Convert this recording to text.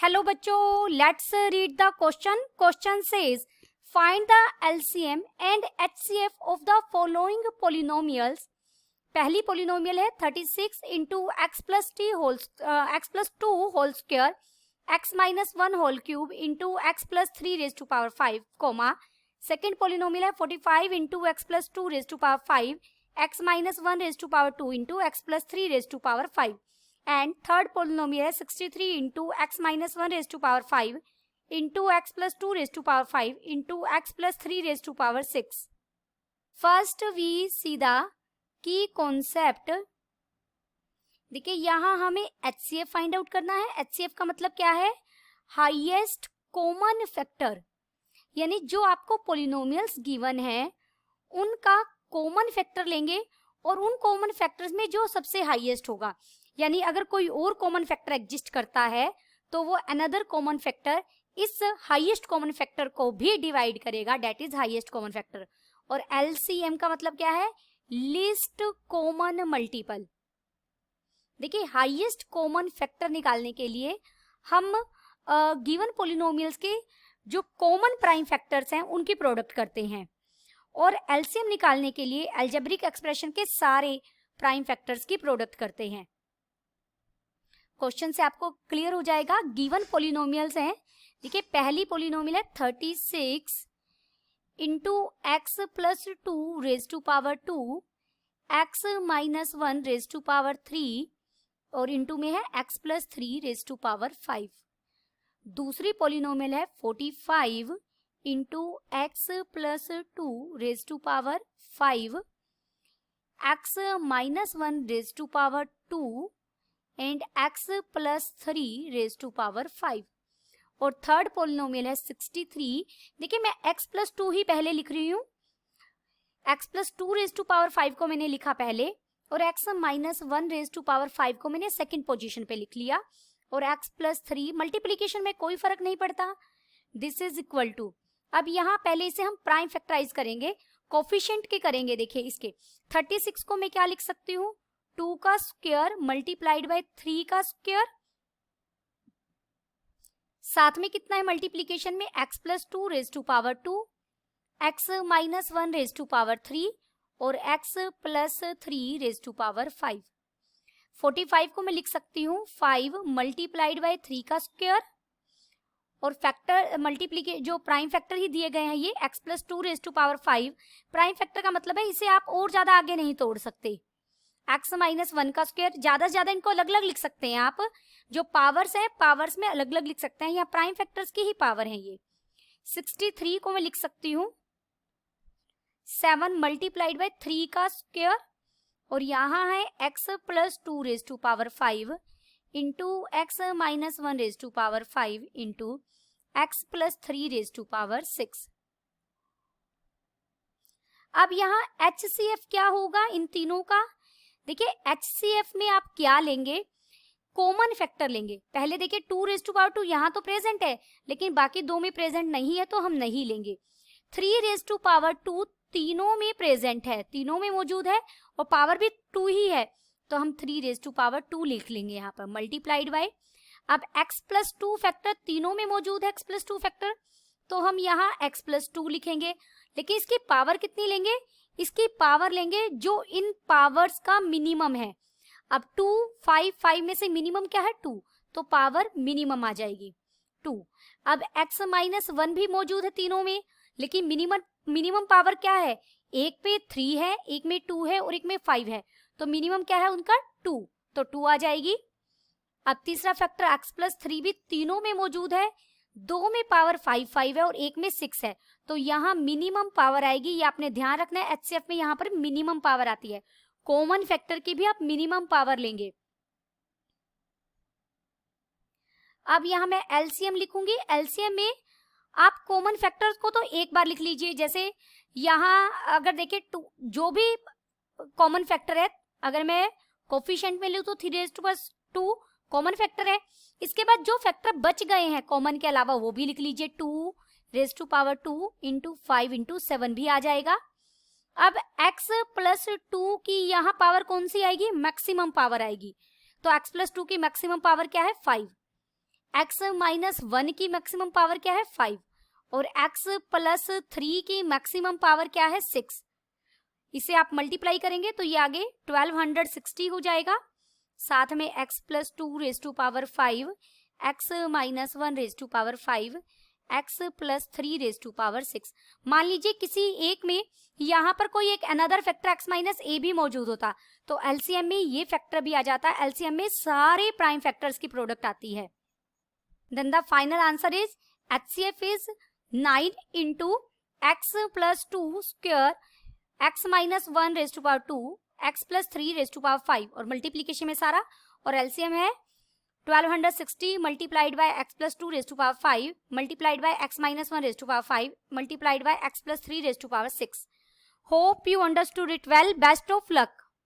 Hello बच्चों, let's read the question. Question says find the LCM and HCF of the following polynomials. पहली polynomial है 36 into x plus two whole square x minus one whole cube into x plus three raise to power 5 comma. Second polynomial है 45 into x plus two raise to power 5 x minus one raise to power 2 into x plus three raise to power 5. And third polynomial है 63 into x minus one raise to power 5 into x plus two raise to power 5 into x plus three raise to power 6. First we see the key concept. देखिए यहाँ हमें HCF find out करना है. HCF का मतलब क्या है? Highest common factor, यानी जो आपको पोलिनोमियल्स गिवन है उनका कॉमन फैक्टर लेंगे और उन कॉमन फैक्टर्स में जो सबसे हाईएस्ट होगा. यानी अगर कोई और कॉमन फैक्टर एग्जिस्ट करता है तो वो अनदर कॉमन फैक्टर इस हाईएस्ट कॉमन फैक्टर को भी डिवाइड करेगा, that is highest common factor. और एलसीएम का मतलब क्या है? Least common multiple. देखिए हाईएस्ट कॉमन फैक्टर निकालने के लिए हम गिवन पोलिनोमियल्स के जो कॉमन प्राइम फैक्टर्स हैं उनकी प्रोडक्ट करते हैं, और एलसीएम निकालने के लिए अलजेब्रिक एक्सप्रेशन के सारे प्राइम फैक्टर्स की प्रोडक्ट करते हैं. क्वेश्चन से आपको क्लियर हो जाएगा. गिवन पोलिनोमियल्स हैं. देखिए पहली पोलिनोमियल है 36 into x plus two raise to power 2 x minus one raise to power 3 और इंटू में है x plus three raise to power 5. दूसरी पोलिनोमियल है 45 into x plus two raise to power 5 x minus one raise to power 2 and x plus three raise to power 5. और third polynomial है 63. देखिए मैं x plus to ही पहले लिख रही हूँ. x plus two raise to power 5 को मैंने लिखा पहले, और x minus one raise to power 5 को मैंने सेकेंड पोजीशन पे लिख लिया. और x प्लस थ्री मल्टीप्लीकेशन में कोई फर्क नहीं पड़ता. दिस इज इक्वल टू, अब यहाँ पहले इसे हम प्राइम फैक्टराइज करेंगे, कोफिशिएंट के करेंगे. देखिए इसके 36 को मैं क्या लिख सकती हूँ? 2 का स्क्वायर मल्टीप्लाइड बाय 3 का स्क्वायर. साथ में कितना है मल्टीप्लीकेशन में? x plus two raise to power 2 x minus one raise to power 3 और x plus three raise to power 5. 45 को मैं लिख सकती हूँ 5 मल्टीप्लाइड बाय 3 का स्क्वायर, और फैक्टर मल्टीप्लीके जो प्राइम फैक्टर ही दिए गए हैं ये x plus two raise to power 5. Prime factor का मतलब है इसे आप और ज्यादा आगे नहीं तोड़ सकते. x माइनस वन का स्क्वायर, ज्यादा से ज्यादा इनको अलग अलग लिख सकते हैं आप. जो पावर्स है पावर्स में अलग अलग लिख सकते हैं, यहाँ प्राइम फैक्टर्स की ही पावर है ये. 63 को मैं लिख सकती हूँ 7 मल्टीप्लाइड बाय 3 का स्क्वायर, और यहाँ है x plus two raise to power 5 into x minus one raise to power 5 into x plus three raise to power 6. अब यहाँ HCF क्या होगा इन तीनों का? देखिए HCF में आप क्या लेंगे? कॉमन फैक्टर लेंगे. पहले देखिए 2 रेज टू पावर 2 यहाँ तो प्रेजेंट है, लेकिन बाकी दो में प्रेजेंट नहीं है तो हम नहीं लेंगे. 3 रेज टू पावर 2 तीनों में प्रेजेंट है, तीनों में मौजूद है, और पावर भी 2 ही है, तो हम 3 रेज टू पावर 2 लिख लेंगे यहाँ पर मल्टीप्लाइड बाय. अब x प्लस टू फैक्टर तीनों में मौजूद है, x प्लस टू फैक्टर, तो हम यहाँ x प्लस टू लिखेंगे. लेकिन इसकी पावर कितनी लेंगे? इसकी पावर लेंगे जो इन पावर्स का मिनिमम है. अब 2 5 5 में से मिनिमम क्या है? 2, तो पावर मिनिमम आ जाएगी 2. अब x माइनस वन भी मौजूद है तीनों में, लेकिन मिनिमम पावर क्या है? एक पे 3 है, एक में 2 है और एक में 5 है, तो मिनिमम क्या है उनका? 2, तो 2 आ जाएगी. अब तीसरा फैक्टर x प्लस थ्री भी तीनों में मौजूद है, दो में पावर 5 5 है और एक में 6 है, तो यहाँ मिनिमम पावर आएगी. ये आपने ध्यान रखना है, HCF में यहाँ पर मिनिमम पावर आती है. कॉमन फैक्टर की भी आप मिनिमम पावर लेंगे. अब यहाँ मैं LCM लिखूंगी. LCM में आप कॉमन फैक्टर्स को तो एक बार लिख लीजिए. जैसे यहाँ अगर देखिए जो भी कॉमन फैक्टर है, अगर मैं कोफिशिएंट में लूँ तो 3 raise to power 2 common factor है. इसके बाद जो फैक्टर बच गए हैं कॉमन के अलावा वो भी लिख लीजिए. 2 raise to power 2 into 5 into 7 भी आ जाएगा. अब x प्लस टू की यहाँ पावर कौन सी आएगी? मैक्सिमम पावर आएगी. तो x प्लस टू की मैक्सिमम पावर क्या है? 5. x माइनस 1 की मैक्सिमम पावर क्या है 5 और x प्लस 3 की मैक्सिमम पावर क्या है 6। इसे आप मल्टीप्लाई करेंगे तो ये आगे 1260 हो जाएगा, साथ में x plus 2 raise to power 5, x minus 1 raise to power 5, x plus 3 raise to power 6। मान लीजिए किसी एक में यहाँ पर कोई एक अनदर फैक्टर x माइनस ए भी मौजूद होता तो एलसीएम में ये फैक्टर भी आ जाता है। एलसीएम में सारे प्राइम फैक्टर्स की प्रोडक्ट आती है। Then the final answer is HCF is 9 into x plus 2 square x minus 1 raise to power 2, x plus 3 raise to power 5 और मल्टीप्लीकेशन में सारा, और एलसीएम है 1260 multiplied by x plus 2 raise to power 5 multiplied by x minus 1 raise to power 5 multiplied by x plus 3 raise to power 6। Hope you understood it well. Best of luck.